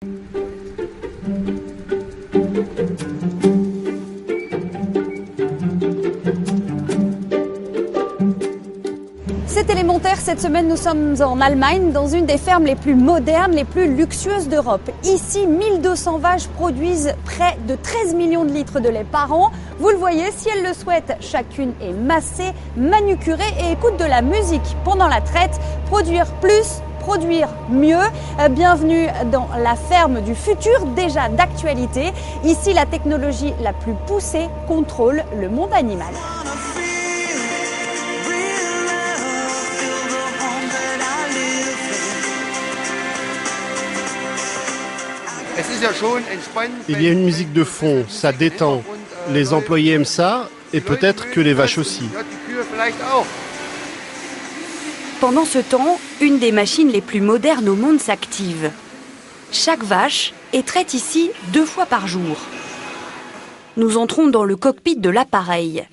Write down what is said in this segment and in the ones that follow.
C'est élémentaire, cette semaine nous sommes en Allemagne, dans une des fermes les plus modernes, les plus luxueuses d'Europe. Ici, 1200 vaches produisent près de 13 millions de litres de lait par an. Vous le voyez, si elles le souhaitent, chacune est massée, manucurée et écoute de la musique pendant la traite. Produire plus, produire mieux. Bienvenue dans la ferme du futur, déjà d'actualité. Ici, la technologie la plus poussée contrôle le monde animal. Il y a une musique de fond, ça détend. Les employés aiment ça, et peut-être que les vaches aussi. Pendant ce temps, une des machines les plus modernes au monde s'active. Chaque vache est traite ici 2 fois par jour. Nous entrons dans le cockpit de l'appareil.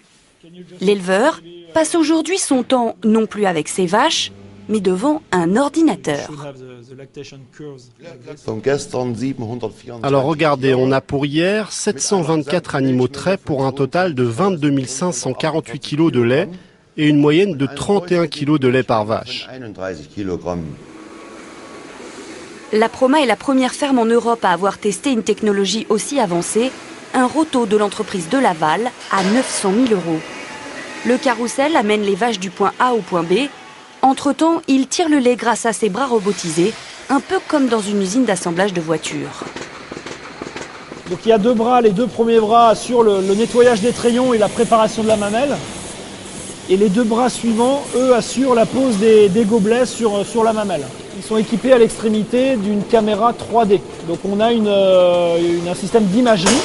L'éleveur passe aujourd'hui son temps non plus avec ses vaches, mais devant un ordinateur. Alors regardez, on a pour hier 724 animaux traits pour un total de 22 548 kg de lait et une moyenne de 31 kg de lait par vache. La Proma est la première ferme en Europe à avoir testé une technologie aussi avancée, un roto de l'entreprise de Laval à 900 000 €. Le carrousel amène les vaches du point A au point B. Entre-temps, il tire le lait grâce à ses bras robotisés, un peu comme dans une usine d'assemblage de voitures. Donc il y a 2 bras, les 2 premiers bras assurent le nettoyage des trayons et la préparation de la mamelle. Et les 2 bras suivants, eux, assurent la pose des gobelets sur la mamelle. Ils sont équipés à l'extrémité d'une caméra 3D. Donc on a un système d'imagerie.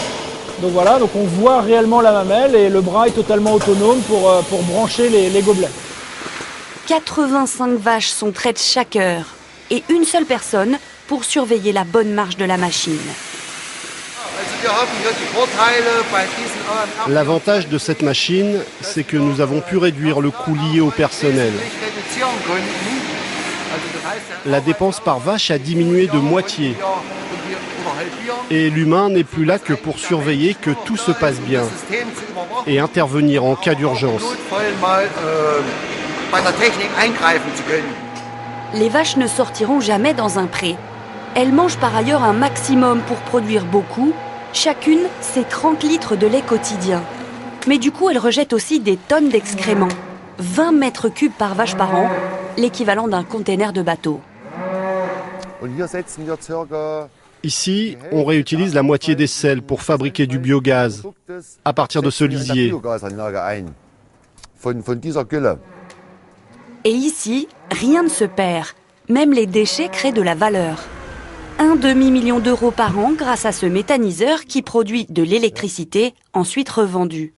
Donc voilà, donc on voit réellement la mamelle et le bras est totalement autonome pour brancher les gobelets. 85 vaches sont traites chaque heure et une seule personne pour surveiller la bonne marche de la machine. L'avantage de cette machine, c'est que nous avons pu réduire le coût lié au personnel. La dépense par vache a diminué de moitié. Et l'humain n'est plus là que pour surveiller que tout se passe bien et intervenir en cas d'urgence. Les vaches ne sortiront jamais dans un pré. Elles mangent par ailleurs un maximum pour produire beaucoup. Chacune, c'est 30 litres de lait quotidien. Mais du coup, elles rejettent aussi des tonnes d'excréments. 20 mètres cubes par vache par an, l'équivalent d'un container de bateau. Ici, on réutilise la moitié des selles pour fabriquer du biogaz à partir de ce lisier. Et ici, rien ne se perd. Même les déchets créent de la valeur. 1,5 million d'euros par an grâce à ce méthaniseur qui produit de l'électricité, ensuite revendue.